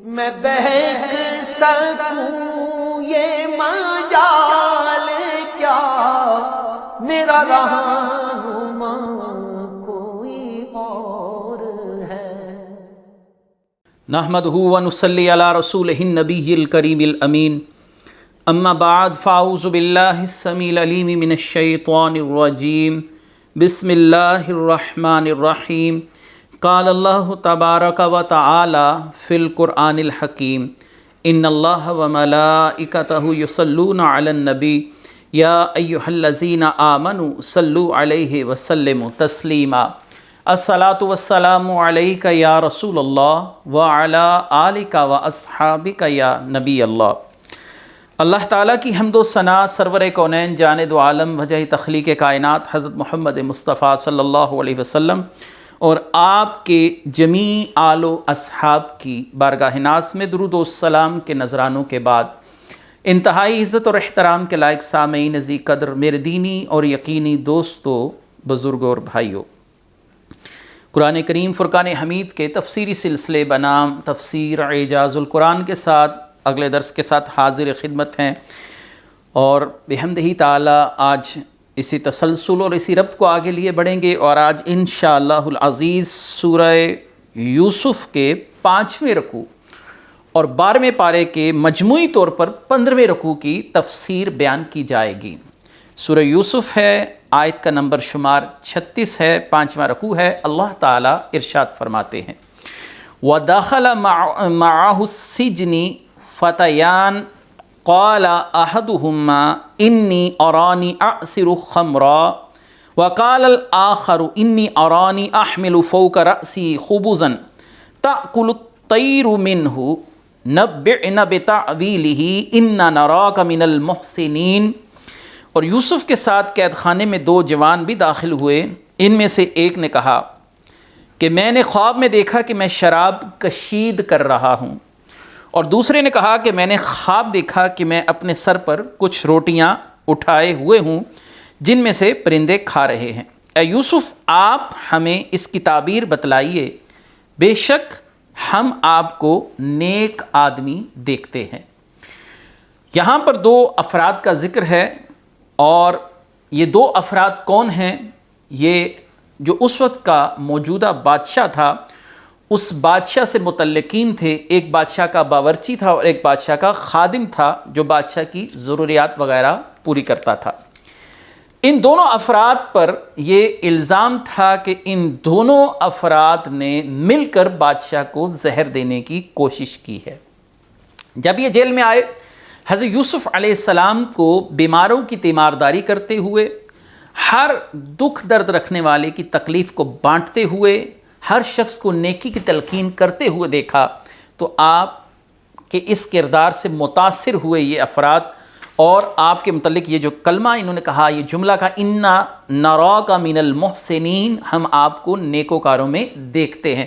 میں بہک سکوں یہ مجال کیا، میرا رہنما کوئی اور ہے۔ نحمدہ ونصلی علی رسولہ النبی الکریم الامین، اما بعد فاعوذ باللہ السمیع العلیم من الشیطان الرجیم، بسم اللہ الرحمن الرحیم۔ قال اللہ تبارک و تعالی فی القرآن الحکیم، ان اللہ وملائکتہ یصلون علی النبی یا ایہا الذین آمنوا صلوا علیہ وسلموا تسلیما۔ الصلاۃ والسلام علیک یا رسول اللہ وعلی آلک واصحابک یا نبی اللہ۔ اللہ تعالیٰ کی حمد و ثنا سرور کونین جاند و عالم وجہ تخلیق کائنات حضرت محمد مصطفیٰ صلی اللہ علیہ وسلم اور آپ کے جمیع آل و اصحاب کی بارگاہ ناز میں درود و سلام کے نذرانوں کے بعد، انتہائی عزت اور احترام کے لائق سامعین عزیز قدر، میرے دینی اور یقینی دوستو، بزرگوں اور بھائیوں، قرآن کریم فرقان حمید کے تفسیری سلسلے بنام تفسیر اعجاز القرآن کے ساتھ اگلے درس کے ساتھ حاضر خدمت ہیں، اور بحمدہ تعالی آج اسی تسلسل اور اسی ربط کو آگے لیے بڑھیں گے، اور آج انشاءاللہ العزیز سورہ یوسف کے 5ویں رکوع اور 12ویں پارے کے مجموعی طور پر 15ویں رکوع کی تفسیر بیان کی جائے گی۔ سورہ یوسف ہے، آیت کا نمبر شمار 36 ہے، 5واں رکوع ہے۔ اللہ تعالیٰ ارشاد فرماتے ہیں، وَدَخَلَ مَعَهُ السِّجْنِ فَتَيَانِ قال احدهما انی ارانی اعصر خمرا وقال الاخر انی ارانی احمل فوق رأسی خبزا تأکل الطیر منه نبئنا بتأویلہ انا نراک من المحسنین۔ اور یوسف کے ساتھ قید خانے میں 2 جوان بھی داخل ہوئے۔ ان میں سے ایک نے کہا کہ میں نے خواب میں دیکھا کہ میں شراب کشید کر رہا ہوں، اور دوسرے نے کہا کہ میں نے خواب دیکھا کہ میں اپنے سر پر کچھ روٹیاں اٹھائے ہوئے ہوں جن میں سے پرندے کھا رہے ہیں۔ اے یوسف، آپ ہمیں اس کی تعبیر بتلائیے، بے شک ہم آپ کو نیک آدمی دیکھتے ہیں۔ یہاں پر 2 افراد کا ذکر ہے، اور یہ 2 افراد کون ہیں؟ یہ جو اس وقت کا موجودہ بادشاہ تھا، اس بادشاہ سے متعلقین تھے۔ ایک بادشاہ کا باورچی تھا اور ایک بادشاہ کا خادم تھا جو بادشاہ کی ضروریات وغیرہ پوری کرتا تھا۔ ان دونوں افراد پر یہ الزام تھا کہ ان دونوں افراد نے مل کر بادشاہ کو زہر دینے کی کوشش کی ہے۔ جب یہ جیل میں آئے، حضرت یوسف علیہ السلام کو بیماروں کی تیمارداری کرتے ہوئے، ہر دکھ درد رکھنے والے کی تکلیف کو بانٹتے ہوئے، ہر شخص کو نیکی کی تلقین کرتے ہوئے دیکھا، تو آپ کے اس کردار سے متاثر ہوئے یہ افراد، اور آپ کے متعلق یہ جو کلمہ انہوں نے کہا، یہ جملہ کہا، انا نراک من المحسنین، ہم آپ کو نیکوکاروں میں دیکھتے ہیں۔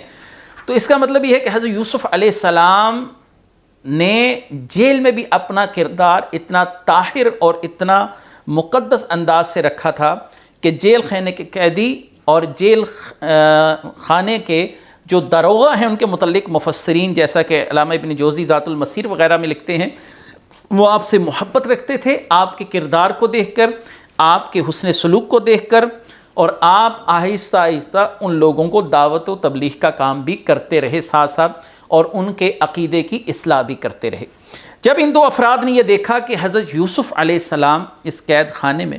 تو اس کا مطلب یہ ہے کہ حضرت یوسف علیہ السلام نے جیل میں بھی اپنا کردار اتنا طاہر اور اتنا مقدس انداز سے رکھا تھا کہ جیل خانے کے قیدی اور جیل خانے کے جو داروغہ ہیں ان کے متعلق مفسرین، جیسا کہ علامہ ابن جوزی ذات المسیر وغیرہ میں لکھتے ہیں، وہ آپ سے محبت رکھتے تھے، آپ کے کردار کو دیکھ کر، آپ کے حسن سلوک کو دیکھ کر، اور آپ آہستہ آہستہ ان لوگوں کو دعوت و تبلیغ کا کام بھی کرتے رہے ساتھ ساتھ، اور ان کے عقیدے کی اصلاح بھی کرتے رہے۔ جب ان 2 افراد نے یہ دیکھا کہ حضرت یوسف علیہ السلام اس قید خانے میں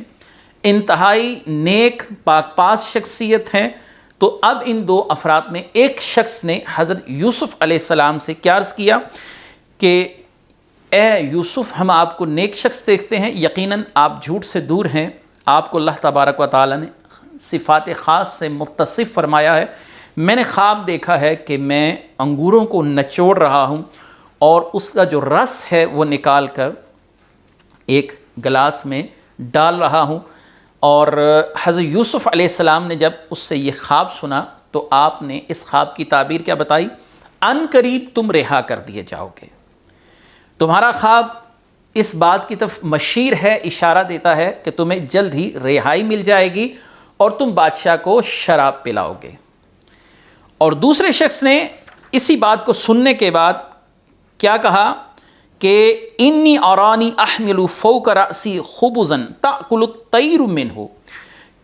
انتہائی نیک پاک پاس شخصیت ہیں، تو اب ان 2 افراد میں ایک شخص نے حضرت یوسف علیہ السلام سے کیا عرض کیا کہ اے یوسف، ہم آپ کو نیک شخص دیکھتے ہیں، یقیناً آپ جھوٹ سے دور ہیں، آپ کو اللہ تبارک و تعالیٰ نے صفات خاص سے متصف فرمایا ہے۔ میں نے خواب دیکھا ہے کہ میں انگوروں کو نچوڑ رہا ہوں، اور اس کا جو رس ہے وہ نکال کر ایک گلاس میں ڈال رہا ہوں۔ اور حضرت یوسف علیہ السلام نے جب اس سے یہ خواب سنا تو آپ نے اس خواب کی تعبیر کیا بتائی؟ ان قریب تم رہا کر دیے جاؤ گے۔ تمہارا خواب اس بات کی طرف مشیر ہے، اشارہ دیتا ہے کہ تمہیں جلد ہی رہائی مل جائے گی اور تم بادشاہ کو شراب پلاؤ گے۔ اور دوسرے شخص نے اسی بات کو سننے کے بعد کیا کہا کہ انی ارانی احمل فوق رأسی خبزا تأکل الطیر منہ،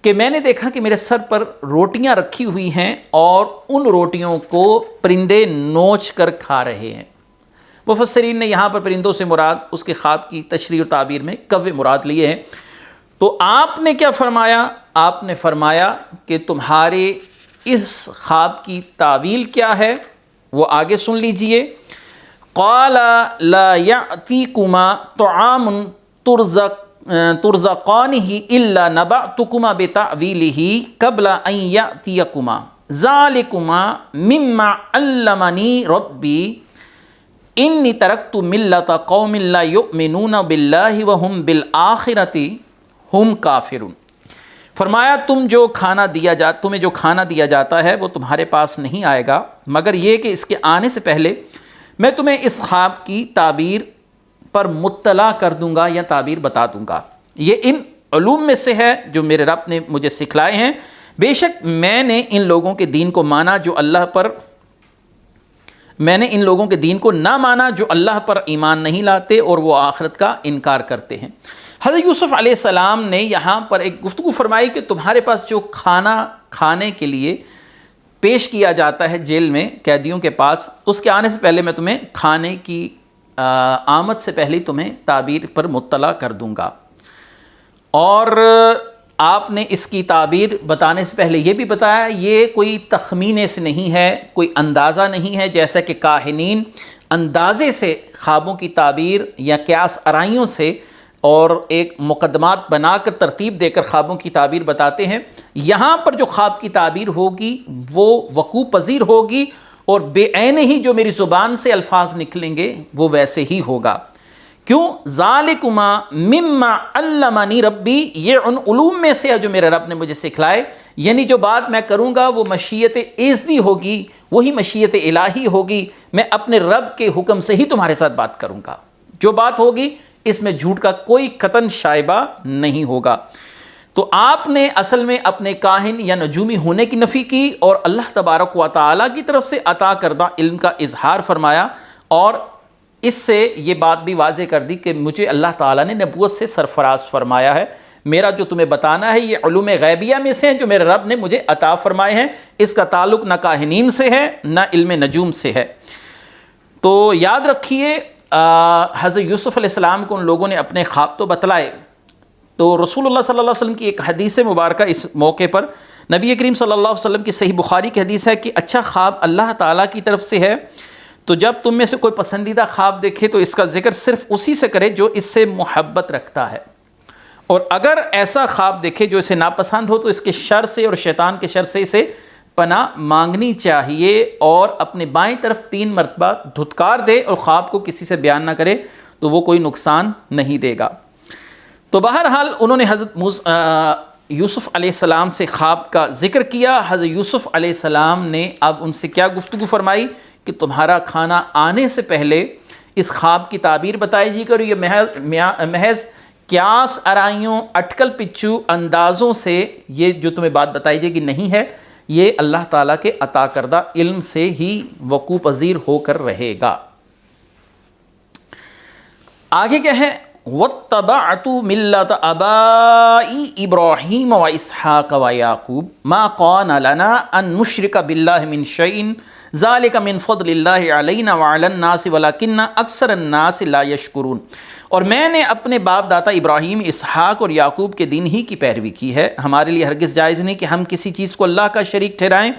کہ میں نے دیکھا کہ میرے سر پر روٹیاں رکھی ہوئی ہیں اور ان روٹیوں کو پرندے نوچ کر کھا رہے ہیں۔ مفسرین نے یہاں پر پرندوں سے مراد اس کے خواب کی تشریح و تعبیر میں کوے مراد لیے ہیں۔ تو آپ نے کیا فرمایا؟ آپ نے فرمایا کہ تمہارے اس خواب کی تعویل کیا ہے، وہ آگے سن لیجئے۔ قال لا یأتیکما طعام ترزقانہ الا نبأتکما بتأویلہ قبل ان یأتیکما ذالکما مما علمنی ربی انی ترکت ملۃ قوم لا یؤمنون باللہ وہم بالآخرۃ ہم کافرون۔ فرمایا تمہیں جو کھانا دیا جاتا ہے وہ تمہارے پاس نہیں آئے گا مگر یہ کہ اس کے آنے سے پہلے میں تمہیں اس خواب کی تعبیر پر مطلع کر دوں گا یا تعبیر بتا دوں گا۔ یہ ان علوم میں سے ہے جو میرے رب نے مجھے سکھلائے ہیں۔ بے شک میں نے ان لوگوں کے دین کو مانا جو اللہ پر نہ مانا جو اللہ پر ایمان نہیں لاتے اور وہ آخرت کا انکار کرتے ہیں۔ حضرت یوسف علیہ السلام نے یہاں پر ایک گفتگو فرمائی کہ تمہارے پاس جو کھانا کھانے کے لیے پیش کیا جاتا ہے جیل میں قیدیوں کے پاس، اس کے آنے سے پہلے میں تمہیں کھانے کی آمد سے پہلے تمہیں تعبیر پر مطلع کر دوں گا۔ اور آپ نے اس کی تعبیر بتانے سے پہلے یہ بھی بتایا یہ کوئی تخمینے سے نہیں ہے، کوئی اندازہ نہیں ہے، جیسا کہ کاہنین اندازے سے خوابوں کی تعبیر یا قیاس آرائیوں سے اور ایک مقدمات بنا کر ترتیب دے کر خوابوں کی تعبیر بتاتے ہیں۔ یہاں پر جو خواب کی تعبیر ہوگی وہ وقوع پذیر ہوگی اور بے عین ہی جو میری زبان سے الفاظ نکلیں گے وہ ویسے ہی ہوگا۔ کیوں؟ ذالکما مما علمنی ربی، یہ ان علوم میں سے ہے جو میرے رب نے مجھے سکھلائے، یعنی جو بات میں کروں گا وہ مشیت اذنی ہوگی، وہی مشیت الہی ہوگی، میں اپنے رب کے حکم سے ہی تمہارے ساتھ بات کروں گا۔ جو بات ہوگی اس میں جھوٹ کا کوئی قطن شائبہ نہیں ہوگا۔ تو آپ نے اصل میں اپنے کاہن یا نجومی ہونے کی نفی کی اور اللہ تبارک و تعالیٰ کی طرف سے عطا کردہ علم کا اظہار فرمایا، اور اس سے یہ بات بھی واضح کر دی کہ مجھے اللہ تعالیٰ نے نبوت سے سرفراز فرمایا ہے، میرا جو تمہیں بتانا ہے یہ علوم غیبیہ میں سے ہیں جو میرے رب نے مجھے عطا فرمائے ہیں، اس کا تعلق نہ کاہنین سے ہے نہ علم نجوم سے ہے۔ تو یاد رکھیے حضرت یوسف علیہ السلام کو ان لوگوں نے اپنے خواب تو بتلائے، تو رسول اللہ صلی اللہ علیہ وسلم کی ایک حدیث مبارکہ اس موقع پر، نبی کریم صلی اللہ علیہ وسلم کی صحیح بخاری کی حدیث ہے کہ اچھا خواب اللہ تعالیٰ کی طرف سے ہے، تو جب تم میں سے کوئی پسندیدہ خواب دیکھے تو اس کا ذکر صرف اسی سے کرے جو اس سے محبت رکھتا ہے، اور اگر ایسا خواب دیکھے جو اسے ناپسند ہو تو اس کے شر سے اور شیطان کے شر سے اسے پناہ مانگنی چاہیے، اور اپنے بائیں طرف 3 مرتبہ دھتکار دے اور خواب کو کسی سے بیان نہ کرے تو وہ کوئی نقصان نہیں دے گا۔ تو بہرحال انہوں نے حضرت یوسف علیہ السلام سے خواب کا ذکر کیا۔ حضرت یوسف علیہ السلام نے اب ان سے کیا گفتگو فرمائی کہ تمہارا کھانا آنے سے پہلے اس خواب کی تعبیر بتائی جی کرو، یہ محض قیاس آرائیوں اٹکل پچو اندازوں سے یہ جو تمہیں بات بتائی جائے گی نہیں ہے، یہ اللہ تعالیٰ کے عطا کردہ علم سے ہی وقوع پذیر ہو کر رہے گا۔ آگے کیا ہے؟ وَاتَّبَعْتُ مِلَّةَ آبَائِي إِبْرَاهِيمَ وَإِسْحَاقَ وَيَعْقُوبَ مَا كَانَ لَنَا أَن نُشْرِكَ بِاللَّهِ مِن شَيْءٍ ذَلِكَ مِن فَضْلِ اللَّهِ عَلَيْنَا وَعَلَى النَّاسِ وَلَكِنَّ أَكْثَرَ النَّاسِ لَا يَشْكُرُونَ۔ اور میں نے اپنے باپ دادا ابراہیم، اسحاق اور یعقوب کے دین ہی کی پیروی کی ہے، ہمارے لیے ہرگز جائز نہیں کہ ہم کسی چیز کو اللہ کا شریک ٹھہرائیں،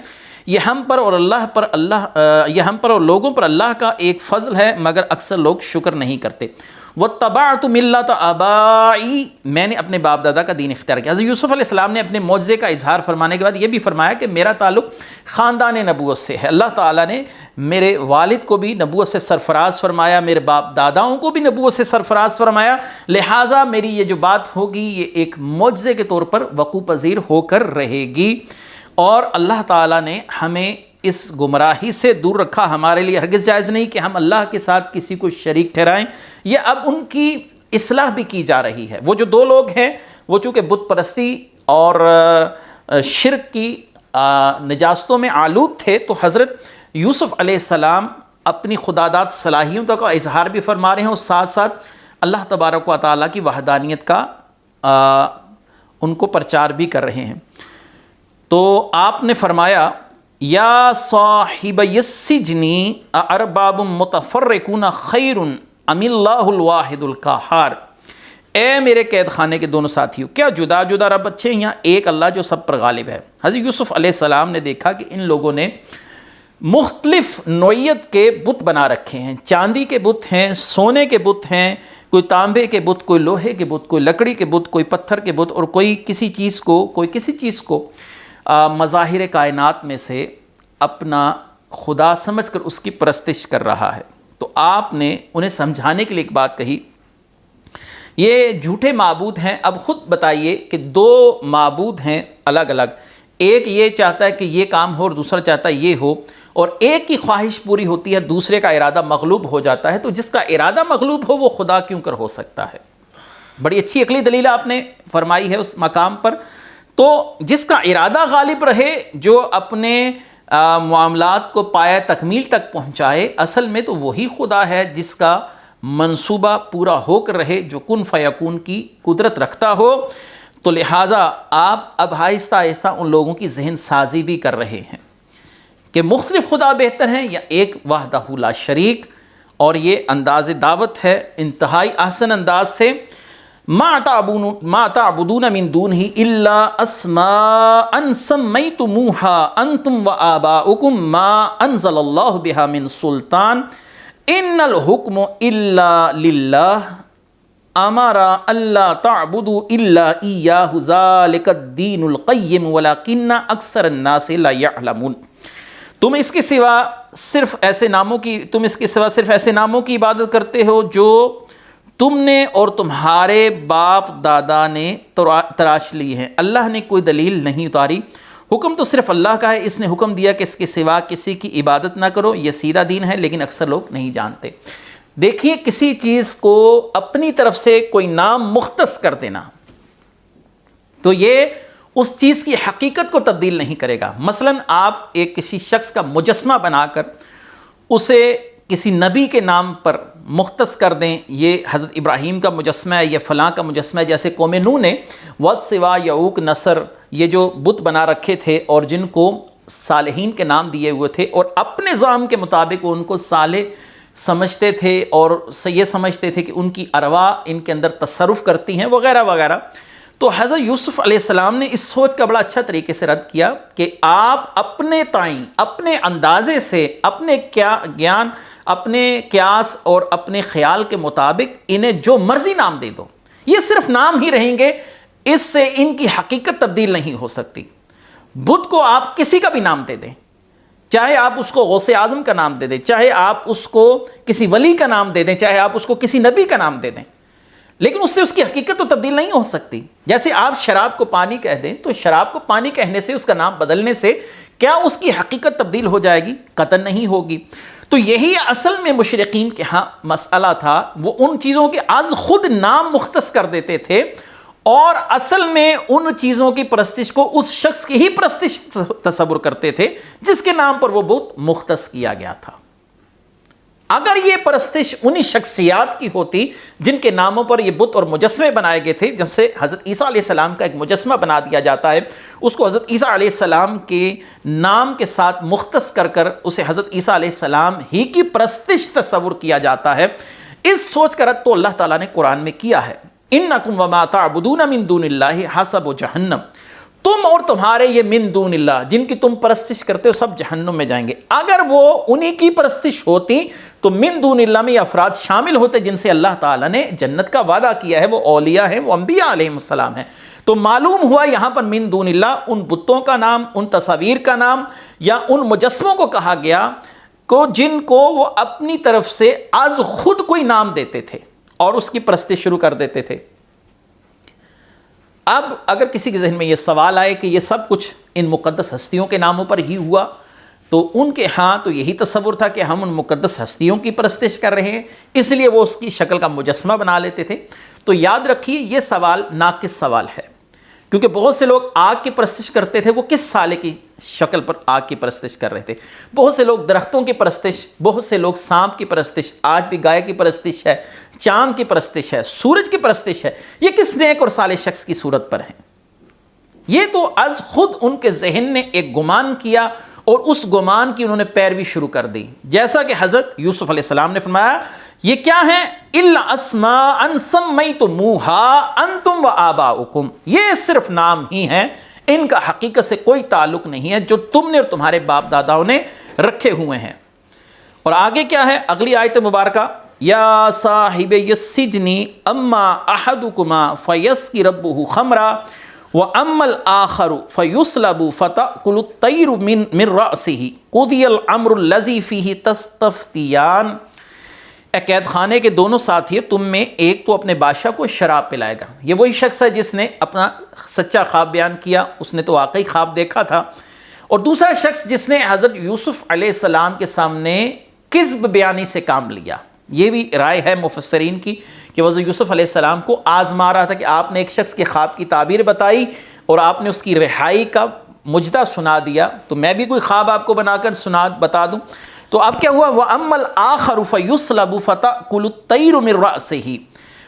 یہ ہم پر اور لوگوں پر اللہ کا ایک فضل ہے مگر اکثر لوگ شکر نہیں کرتے۔ وَاتَّبَعْتُ مِلَّةَ آبَائِي، میں نے اپنے باپ دادا کا دین اختیار کیا۔ حضرت یوسف علیہ السلام نے اپنے معجزے کا اظہار فرمانے کے بعد یہ بھی فرمایا کہ میرا تعلق خاندان نبوت سے ہے، اللہ تعالیٰ نے میرے والد کو بھی نبوت سے سرفراز فرمایا، میرے باپ داداؤں کو بھی نبوت سے سرفراز فرمایا، لہٰذا میری یہ جو بات ہوگی یہ ایک معجزے کے طور پر وقوع پذیر ہو کر رہے گی، اور اللہ تعالیٰ نے ہمیں اس گمراہی سے دور رکھا، ہمارے لیے ہرگز جائز نہیں کہ ہم اللہ کے ساتھ کسی کو شریک ٹھہرائیں۔ یہ اب ان کی اصلاح بھی کی جا رہی ہے۔ وہ جو 2 لوگ ہیں وہ چونکہ بت پرستی اور شرک کی نجاستوں میں آلود تھے، تو حضرت یوسف علیہ السلام اپنی خداداد صلاحیتوں کا اظہار بھی فرما رہے ہیں، اور ساتھ ساتھ اللہ تبارک و تعالیٰ کی وحدانیت کا ان کو پرچار بھی کر رہے ہیں۔ تو آپ نے فرمایا یا صاحبی السجن ارباب متفرقون خیر ام اللہ الواحد القہار، اے میرے قید خانے کے دونوں ساتھیوں، کیا جدا جدا رب اچھے ہیں یا ایک اللہ جو سب پر غالب ہے؟ حضرت یوسف علیہ السلام نے دیکھا کہ ان لوگوں نے مختلف نوعیت کے بت بنا رکھے ہیں، چاندی کے بت ہیں، سونے کے بت ہیں، کوئی تانبے کے بت، کوئی لوہے کے بت، کوئی لکڑی کے بت، کوئی پتھر کے بت، اور کوئی کسی چیز کو مظاہر کائنات میں سے اپنا خدا سمجھ کر اس کی پرستش کر رہا ہے۔ تو آپ نے انہیں سمجھانے کے لیے ایک بات کہی، یہ جھوٹے معبود ہیں، اب خود بتائیے کہ دو معبود ہیں الگ الگ، ایک یہ چاہتا ہے کہ یہ کام ہو اور دوسرا چاہتا ہے یہ ہو، اور ایک کی خواہش پوری ہوتی ہے، دوسرے کا ارادہ مغلوب ہو جاتا ہے، تو جس کا ارادہ مغلوب ہو وہ خدا کیوں کر ہو سکتا ہے؟ بڑی اچھی عقلی دلیل آپ نے فرمائی ہے اس مقام پر۔ تو جس کا ارادہ غالب رہے، جو اپنے معاملات کو پایہ تکمیل تک پہنچائے، اصل میں تو وہی خدا ہے جس کا منصوبہ پورا ہو کر رہے، جو کن فیکون کی قدرت رکھتا ہو۔ تو لہٰذا آپ اب آہستہ آہستہ ان لوگوں کی ذہن سازی بھی کر رہے ہیں کہ مختلف خدا بہتر ہیں یا ایک وحدہ لا شریک، اور یہ انداز دعوت ہے انتہائی احسن انداز سے۔ ما تعبدون من دونه الا اسماء سمیتموها انتم وآباؤکم ما انزل اللہ بها من سلطان ان الحکم الا للہ امر اللہ تعبدوا الا ایاہ ذالک الدین القیم ولکن اکثر الناس لا یعلمون۔ تم اس کے سوا صرف ایسے ناموں کی عبادت کرتے ہو جو تم نے اور تمہارے باپ دادا نے تراش لی ہیں، اللہ نے کوئی دلیل نہیں اتاری، حکم تو صرف اللہ کا ہے، اس نے حکم دیا کہ اس کے سوا کسی کی عبادت نہ کرو، یہ سیدھا دین ہے، لیکن اکثر لوگ نہیں جانتے۔ دیکھیے، کسی چیز کو اپنی طرف سے کوئی نام مختص کر دینا تو یہ اس چیز کی حقیقت کو تبدیل نہیں کرے گا۔ مثلا آپ ایک کسی شخص کا مجسمہ بنا کر اسے کسی نبی کے نام پر مختص کر دیں، یہ حضرت ابراہیم کا مجسمہ ہے، یہ فلاں کا مجسمہ ہے، جیسے قوم نوح نے ود، سوا، یعوق، نصر یہ جو بت بنا رکھے تھے اور جن کو صالحین کے نام دیے ہوئے تھے، اور اپنے ظام کے مطابق ان کو صالح سمجھتے تھے اور یہ سمجھتے تھے کہ ان کی ارواح ان کے اندر تصرف کرتی ہیں وغیرہ وغیرہ۔ تو حضرت یوسف علیہ السلام نے اس سوچ کا بڑا اچھا طریقے سے رد کیا کہ آپ اپنے تائیں، اپنے اندازے سے، اپنے گیان، اپنے قیاس اور اپنے خیال کے مطابق انہیں جو مرضی نام دے دو، یہ صرف نام ہی رہیں گے، اس سے ان کی حقیقت تبدیل نہیں ہو سکتی۔ بت کو آپ کسی کا بھی نام دے دیں، چاہے آپ اس کو غوث اعظم کا نام دے دیں، چاہے آپ اس کو کسی ولی کا نام دے دیں، چاہے آپ اس کو کسی نبی کا نام دے دیں، لیکن اس سے اس کی حقیقت تو تبدیل نہیں ہو سکتی۔ جیسے آپ شراب کو پانی کہہ دیں تو شراب کو پانی کہنے سے، اس کا نام بدلنے سے کیا اس کی حقیقت تبدیل ہو جائے گی؟ قطعاً نہیں ہوگی۔ تو یہی اصل میں مشرقین کے ہاں مسئلہ تھا، وہ ان چیزوں کے از خود نام مختص کر دیتے تھے، اور اصل میں ان چیزوں کی پرستش کو اس شخص کی ہی پرستش تصور کرتے تھے جس کے نام پر وہ بت مختص کیا گیا تھا۔ اگر یہ پرستش انہی شخصیات کی ہوتی جن کے ناموں پر یہ بت اور مجسمے بنائے گئے تھے، جب سے حضرت عیسیٰ علیہ السلام کا ایک مجسمہ بنا دیا جاتا ہے، اس کو حضرت عیسیٰ علیہ السلام کے نام کے ساتھ مختص کر کر اسے حضرت عیسیٰ علیہ السلام ہی کی پرستش تصور کیا جاتا ہے، اس سوچ کا رد تو اللہ تعالیٰ نے قرآن میں کیا ہے۔ انکم وما تعبدون من دون اللہ حسب جہنم، تم اور تمہارے یہ من دون اللہ جن کی تم پرستش کرتے ہو سب جہنم میں جائیں گے۔ اگر وہ انہی کی پرستش ہوتی تو من دون اللہ میں یہ افراد شامل ہوتے جن سے اللہ تعالیٰ نے جنت کا وعدہ کیا ہے، وہ اولیاء ہیں، وہ انبیاء علیہ السلام ہیں۔ تو معلوم ہوا یہاں پر من دون اللہ ان بتوں کا نام، ان تصاویر کا نام، یا ان مجسموں کو کہا گیا کو جن کو وہ اپنی طرف سے از خود کوئی نام دیتے تھے اور اس کی پرستش شروع کر دیتے تھے۔ اب اگر کسی کے ذہن میں یہ سوال آئے کہ یہ سب کچھ ان مقدس ہستیوں کے ناموں پر ہی ہوا، تو ان کے ہاں تو یہی تصور تھا کہ ہم ان مقدس ہستیوں کی پرستش کر رہے ہیں، اس لیے وہ اس کی شکل کا مجسمہ بنا لیتے تھے۔ تو یاد رکھیے یہ سوال ناقص سوال ہے، کیونکہ بہت سے لوگ آگ کی پرستش کرتے تھے، وہ کس سالے کی شکل پر آگ کی پرستش کر رہے تھے؟ بہت سے لوگ درختوں کی پرستش، بہت سے لوگ سانپ کی پرستش، آج بھی گائے کی پرستش ہے، چاند کی پرستش ہے، سورج کی پرستش ہے، یہ کس نیک اور صالح شخص کی صورت پر ہیں؟ یہ تو از خود ان کے ذہن نے ایک گمان کیا اور اس گمان کی انہوں نے پیروی شروع کر دی، جیسا کہ حضرت یوسف علیہ السلام نے فرمایا یہ کیا ہیں؟ الا اسماء سمیتموها انتم وآباؤکم، یہ صرف نام ہی ہیں، ان کا حقیقت سے کوئی تعلق نہیں ہے جو تم نے اور تمہارے باپ داداؤں نے رکھے ہوئے ہیں۔ اور آگے کیا ہے اگلی آیت مبارکہ؟ یا صاحب السجن اما احدکما فیسقی ربہ خمرا وَأَمَّا الْآخَرُ فَيُسْلَبُ فَتَأْكُلُ الطَّيْرُ مِنْ رَأْسِهِ قُضِيَ الْأَمْرُ الَّذِي فِيهِ تَسْتَفْتِيَانِ، اے قید خانے کے دونوں ساتھی، تم میں ایک تو اپنے بادشاہ کو شراب پلائے گا، یہ وہی شخص ہے جس نے اپنا سچا خواب بیان کیا، اس نے تو واقعی خواب دیکھا تھا، اور دوسرا شخص جس نے حضرت یوسف علیہ السلام کے سامنے کذب بیانی سے کام لیا۔ یہ بھی رائے ہے مفسرین کی کہ حضرت یوسف علیہ السلام کو آزما رہا تھا کہ آپ نے ایک شخص کے خواب کی تعبیر بتائی اور آپ نے اس کی رہائی کا مجدہ سنا دیا، تو میں بھی کوئی خواب آپ کو بنا کر بتا دوں۔ تو اب کیا ہوا؟ وَأَمَّا الْآخَرُ فَيُسْلَبُ فَتَأْكُلُ الطَّيْرُ مِنْ رَأْسِهِ،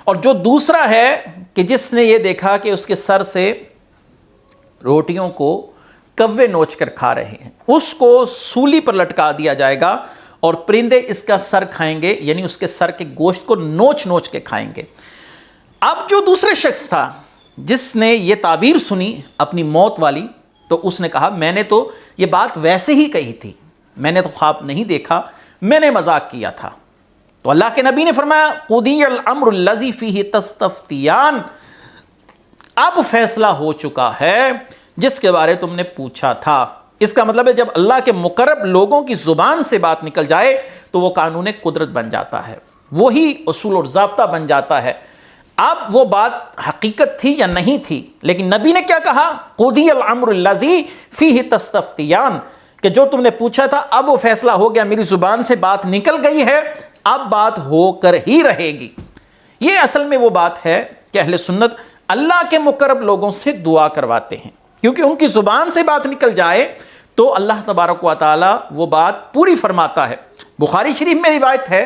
اور جو دوسرا ہے کہ جس نے یہ دیکھا کہ اس کے سر سے روٹیوں کو کوے نوچ کر کھا رہے ہیں، اس کو سولی پر لٹکا دیا جائے گا اور پرندے اس کا سر کھائیں گے، یعنی اس کے سر کے گوشت کو نوچ نوچ کے کھائیں گے۔ اب جو دوسرے شخص تھا جس نے یہ تعبیر سنی اپنی موت والی، تو اس نے کہا میں نے تو یہ بات ویسے ہی کہی تھی، میں نے تو خواب نہیں دیکھا، میں نے مذاق کیا تھا۔ تو اللہ کے نبی نے فرمایا قُضِيَ الْأَمْرُ الَّذِي فِيهِ تَسْتَفْتِيَانِ، اب فیصلہ ہو چکا ہے جس کے بارے تم نے پوچھا تھا۔ اس کا مطلب ہے جب اللہ کے مقرب لوگوں کی زبان سے بات نکل جائے تو وہ قانون قدرت بن جاتا ہے، وہی اصول اور ضابطہ بن جاتا ہے۔ اب وہ بات حقیقت تھی یا نہیں تھی، لیکن نبی نے کیا کہا؟ قُضِيَ الْأَمْرُ الَّذِي فِيهِ تَسْتَفْتِيَانِ، کہ جو تم نے پوچھا تھا اب وہ فیصلہ ہو گیا، میری زبان سے بات نکل گئی ہے، اب بات ہو کر ہی رہے گی۔ یہ اصل میں وہ بات ہے کہ اہل سنت اللہ کے مقرب لوگوں سے دعا کرواتے ہیں، کیونکہ ان کی زبان سے بات نکل جائے تو اللہ تبارک و تعالی وہ بات پوری فرماتا ہے۔ بخاری شریف میں روایت ہے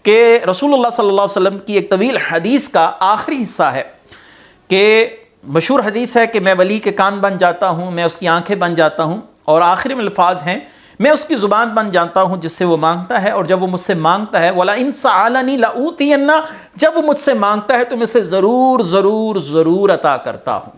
کہ رسول اللہ صلی اللہ علیہ وسلم کی ایک طویل حدیث کا آخری حصہ ہے کہ مشہور حدیث ہے کہ میں ولی کے کان بن جاتا ہوں، میں اس کی آنکھیں بن جاتا ہوں، اور آخری میں الفاظ ہیں میں اس کی زبان بن جاتا ہوں جس سے وہ مانگتا ہے، اور جب وہ مجھ سے مانگتا ہے وَلَئِن سَأَلَنِي لَأُوتِيَنَّ، جب وہ مجھ سے مانگتا ہے تو میں اسے ضرور ضرور ضرور عطا کرتا ہوں،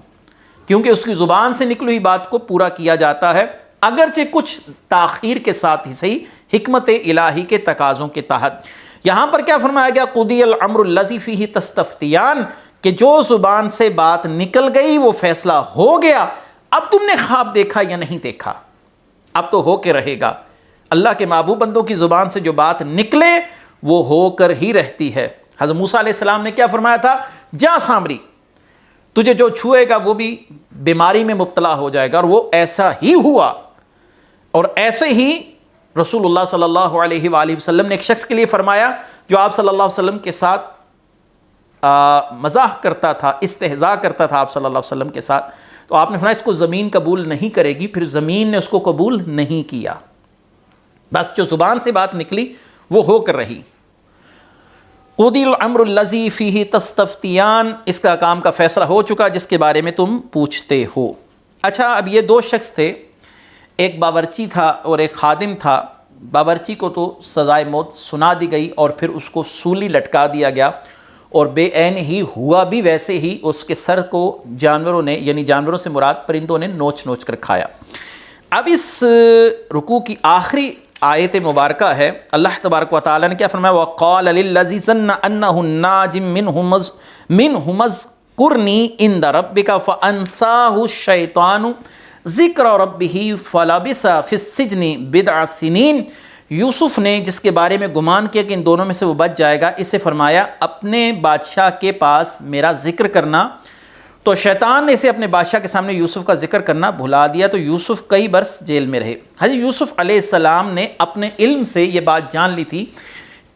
کیونکہ اس کی زبان سے نکلی ہوئی بات کو پورا کیا جاتا ہے، اگرچہ کچھ تاخیر کے ساتھ ہی صحیح، حکمت الہی کے تقاضوں کے تحت۔ یہاں پر کیا فرمایا گیا؟ قُضِيَ الْأَمْرُ الَّذِي فِيهِ تَسْتَفْتِيَانِ، کہ جو زبان سے بات نکل گئی وہ فیصلہ ہو گیا، اب تم نے خواب دیکھا یا نہیں دیکھا، اب تو ہو کے رہے گا۔ اللہ کے محبوب بندوں کی زبان سے جو بات نکلے وہ ہو کر ہی رہتی ہے۔ حضرت موسیٰ علیہ السلام نے کیا فرمایا تھا؟ جا سامری، تجھے جو چھوئے گا وہ بھی بیماری میں مبتلا ہو جائے گا، اور وہ ایسا ہی ہوا۔ اور ایسے ہی رسول اللہ صلی اللہ علیہ وآلہ وسلم نے ایک شخص کے لیے فرمایا جو آپ صلی اللہ علیہ وسلم کے ساتھ مزاح کرتا تھا، استہزاء کرتا تھا آپ صلی اللہ علیہ وسلم کے ساتھ، تو آپ نے فرمایا اس کو زمین قبول نہیں کرے گی، پھر زمین نے اس کو قبول نہیں کیا۔ بس جو زبان سے بات نکلی وہ ہو کر رہی۔ قُضِيَ الْأَمْرُ الَّذِي فِيهِ تَسْتَفْتِيَانِ، اس کا کام کا فیصلہ ہو چکا جس کے بارے میں تم پوچھتے ہو۔ اچھا، اب یہ دو شخص تھے، ایک باورچی تھا اور ایک خادم تھا۔ باورچی کو تو سزائے موت سنا دی گئی اور پھر اس کو سولی لٹکا دیا گیا، اور بے عین ہی ہوا بھی ویسے ہی، اس کے سر کو جانوروں نے، یعنی جانوروں سے مراد پرندوں نے نوچ نوچ کر کھایا۔ اب اس رکوع کی آخری آیت مبارکہ ہے، اللہ تبارک و تعالیٰ نے کیا فرمایا؟ وَقَالَ لِلَّذِي ظَنَّ أَنَّهُ نَاجٍ مِّنْهُ اذْكُرْنِي عِندَ رَبِّكَ فَأَنسَاهُ الشَّيْطَانُ ذِكْرَ رَبِّهِ فَلَبِثَ فِي السِّجْنِ بِضْعَ سِنِينَ، یوسف نے جس کے بارے میں گمان کیا کہ ان دونوں میں سے وہ بچ جائے گا، اسے فرمایا اپنے بادشاہ کے پاس میرا ذکر کرنا، تو شیطان نے اسے اپنے بادشاہ کے سامنے یوسف کا ذکر کرنا بھلا دیا، تو یوسف کئی برس جیل میں رہے۔ حضرت یوسف علیہ السلام نے اپنے علم سے یہ بات جان لی تھی۔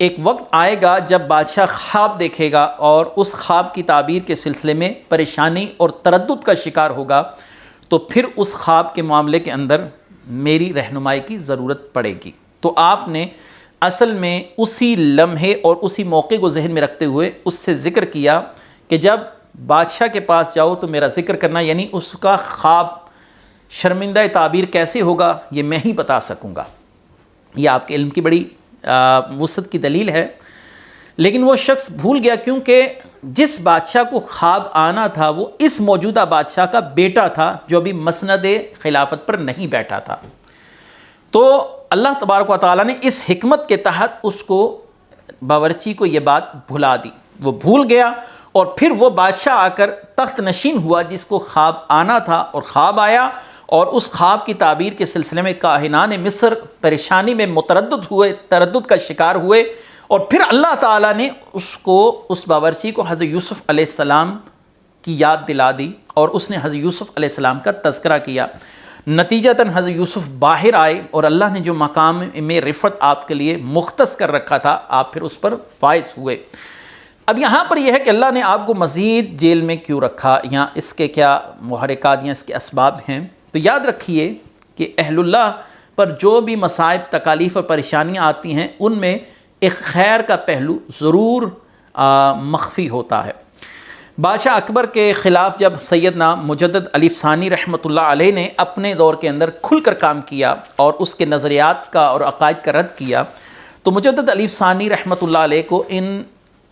ایک وقت آئے گا جب بادشاہ خواب دیکھے گا اور اس خواب کی تعبیر کے سلسلے میں پریشانی اور تردد کا شکار ہوگا، تو پھر اس خواب کے معاملے کے اندر میری رہنمائی کی ضرورت پڑے گی۔ تو آپ نے اصل میں اسی لمحے اور اسی موقع کو ذہن میں رکھتے ہوئے اس سے ذکر کیا کہ جب بادشاہ کے پاس جاؤ تو میرا ذکر کرنا، یعنی اس کا خواب شرمندہ تعبیر کیسے ہوگا یہ میں ہی بتا سکوں گا۔ یہ آپ کے علم کی بڑی وسعت کی دلیل ہے۔ لیکن وہ شخص بھول گیا، کیونکہ جس بادشاہ کو خواب آنا تھا وہ اس موجودہ بادشاہ کا بیٹا تھا جو ابھی مسند خلافت پر نہیں بیٹھا تھا۔ تو اللہ تبارک و تعالیٰ نے اس حکمت کے تحت اس کو باورچی کو یہ بات بھلا دی، وہ بھول گیا، اور پھر وہ بادشاہ آ کر تخت نشین ہوا جس کو خواب آنا تھا، اور خواب آیا، اور اس خواب کی تعبیر کے سلسلے میں کاہنان مصر پریشانی میں متردد ہوئے، تردد کا شکار ہوئے، اور پھر اللہ تعالیٰ نے اس باورچی کو حضرت یوسف علیہ السلام کی یاد دلا دی، اور اس نے حضرت یوسف علیہ السلام کا تذکرہ کیا۔ نتیجتاً حضرت یوسف باہر آئے، اور اللہ نے جو مقام میں رفعت آپ کے لیے مختص کر رکھا تھا آپ پھر اس پر فائز ہوئے۔ اب یہاں پر یہ ہے کہ اللہ نے آپ کو مزید جیل میں کیوں رکھا، یہاں اس کے کیا محرکات یا اس کے اسباب ہیں؟ تو یاد رکھیے کہ اہل اللہ پر جو بھی مصائب، تکالیف اور پریشانیاں آتی ہیں ان میں ایک خیر کا پہلو ضرور مخفی ہوتا ہے۔ بادشاہ اکبر کے خلاف جب سیدنا مجدد علی ثانی رحمۃ اللہ علیہ نے اپنے دور کے اندر کھل کر کام کیا اور اس کے نظریات کا اور عقائد کا رد کیا، تو مجدد علی ثانی رحمۃ اللہ علیہ کو ان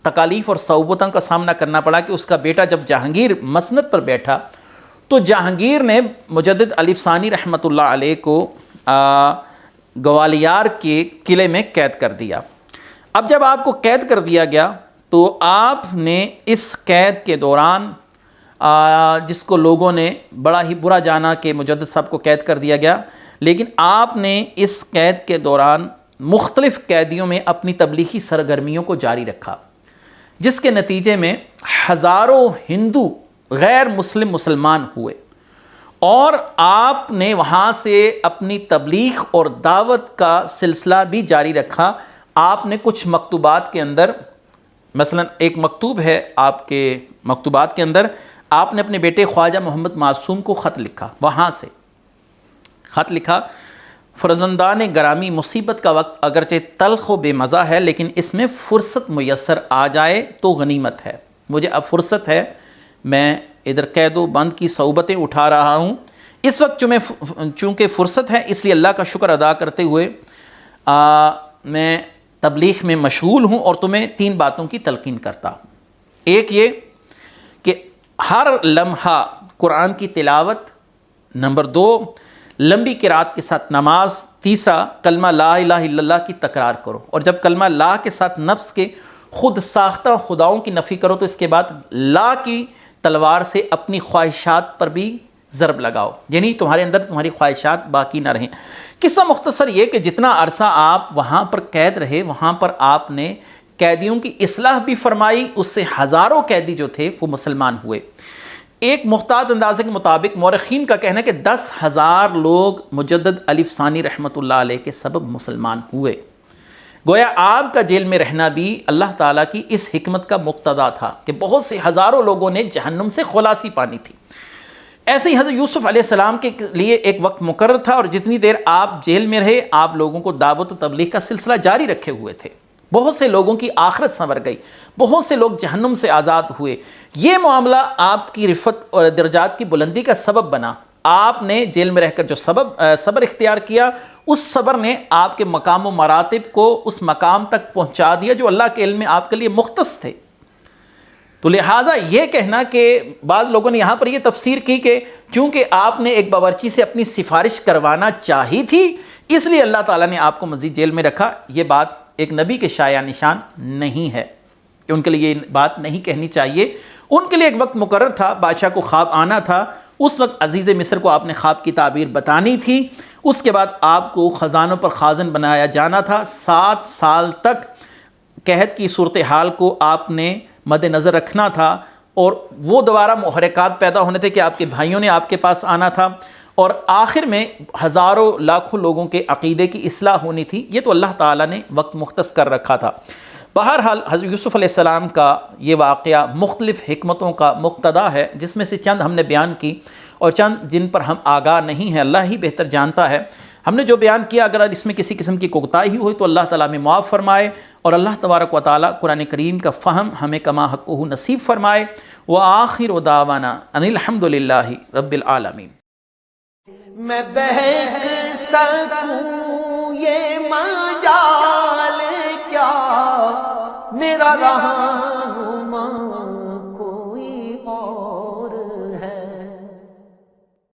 تکالیف اور صعوبتوں کا سامنا کرنا پڑا کہ اس کا بیٹا جب جہانگیر مسند پر بیٹھا تو جہانگیر نے مجدد علی ثانی رحمۃ اللہ علیہ کو گوالیار کے قلعے میں قید کر دیا۔ اب جب آپ کو قید کر دیا گیا تو آپ نے اس قید کے دوران جس کو لوگوں نے بڑا ہی برا جانا کہ مجدد صاحب کو قید کر دیا گیا، لیکن آپ نے اس قید کے دوران مختلف قیدیوں میں اپنی تبلیغی سرگرمیوں کو جاری رکھا، جس کے نتیجے میں ہزاروں ہندو غیر مسلمان ہوئے، اور آپ نے وہاں سے اپنی تبلیغ اور دعوت کا سلسلہ بھی جاری رکھا۔ آپ نے کچھ مکتوبات کے اندر، مثلا ایک مکتوب ہے آپ کے مکتوبات کے اندر، آپ نے اپنے بیٹے خواجہ محمد معصوم کو خط لکھا، وہاں سے خط لکھا، فرزندان گرامی، مصیبت کا وقت اگرچہ تلخ و بے مزہ ہے لیکن اس میں فرصت میسر آ جائے تو غنیمت ہے۔ مجھے اب فرصت ہے، میں ادھر قید و بند کی صعوبتیں اٹھا رہا ہوں، اس وقت چونکہ فرصت ہے اس لیے اللہ کا شکر ادا کرتے ہوئے میں تبلیغ میں مشغول ہوں اور تمہیں 3 باتوں کی تلقین کرتا ہوں۔ ایک یہ کہ ہر لمحہ قرآن کی تلاوت، نمبر 2 لمبی قرات کے ساتھ نماز، تیسرا کلمہ لا الہ الا اللہ کی تکرار کرو، اور جب کلمہ لا کے ساتھ نفس کے خود ساختہ خداؤں کی نفی کرو تو اس کے بعد لا کی تلوار سے اپنی خواہشات پر بھی ضرب لگاؤ، یعنی تمہارے اندر تمہاری خواہشات باقی نہ رہیں۔ قصہ مختصر یہ کہ جتنا عرصہ آپ وہاں پر قید رہے وہاں پر آپ نے قیدیوں کی اصلاح بھی فرمائی، اس سے ہزاروں قیدی جو تھے وہ مسلمان ہوئے۔ ایک محتاط اندازے کے مطابق مورخین کا کہنا ہے کہ 10,000 لوگ مجدد علی ثانی رحمۃ اللہ علیہ کے سبب مسلمان ہوئے۔ گویا آپ کا جیل میں رہنا بھی اللہ تعالیٰ کی اس حکمت کا مقتضا تھا کہ بہت سے ہزاروں لوگوں نے جہنم سے خلاصی پانی تھی۔ ایسے ہی حضرت یوسف علیہ السلام کے لیے ایک وقت مقرر تھا، اور جتنی دیر آپ جیل میں رہے آپ لوگوں کو دعوت و تبلیغ کا سلسلہ جاری رکھے ہوئے تھے۔ بہت سے لوگوں کی آخرت سنور گئی، بہت سے لوگ جہنم سے آزاد ہوئے۔ یہ معاملہ آپ کی رفعت اور درجات کی بلندی کا سبب بنا۔ آپ نے جیل میں رہ کر جو صبر اختیار کیا، اس صبر نے آپ کے مقام و مراتب کو اس مقام تک پہنچا دیا جو اللہ کے علم میں آپ کے لیے مختص تھے۔ تو لہٰذا یہ کہنا کہ بعض لوگوں نے یہاں پر یہ تفسیر کی کہ چونکہ آپ نے ایک باورچی سے اپنی سفارش کروانا چاہی تھی اس لیے اللہ تعالیٰ نے آپ کو مزید جیل میں رکھا، یہ بات ایک نبی کے شایع نشان نہیں ہے کہ ان کے لیے یہ بات نہیں کہنی چاہیے۔ ان کے لیے ایک وقت مقرر تھا، بادشاہ کو خواب آنا تھا، اس وقت عزیز مصر کو آپ نے خواب کی تعبیر بتانی تھی، اس کے بعد آپ کو خزانوں پر خازن بنایا جانا تھا۔ 7 سال تک قحط کی صورتحال کو آپ نے مد نظر رکھنا تھا، اور وہ دوبارہ محرکات پیدا ہونے تھے کہ آپ کے بھائیوں نے آپ کے پاس آنا تھا، اور آخر میں ہزاروں لاکھوں لوگوں کے عقیدے کی اصلاح ہونی تھی، یہ تو اللہ تعالیٰ نے وقت مختص کر رکھا تھا۔ بہرحال حضرت یوسف علیہ السلام کا یہ واقعہ مختلف حکمتوں کا مقتضا ہے، جس میں سے چند ہم نے بیان کی اور چند جن پر ہم آگاہ نہیں ہیں، اللہ ہی بہتر جانتا ہے۔ ہم نے جو بیان کیا اگر اس میں کسی قسم کی کوتاہی ہوئی تو اللہ تعالیٰ میں معاف فرمائے، اور اللہ تبارک و تعالیٰ قرآن کریم کا فہم ہمیں کما حقہ نصیب فرمائے۔ وآخر دعوانا ان الحمد للہ رب العالمین۔ میں بہک سکوں یہ مجال کیا میرا رہنما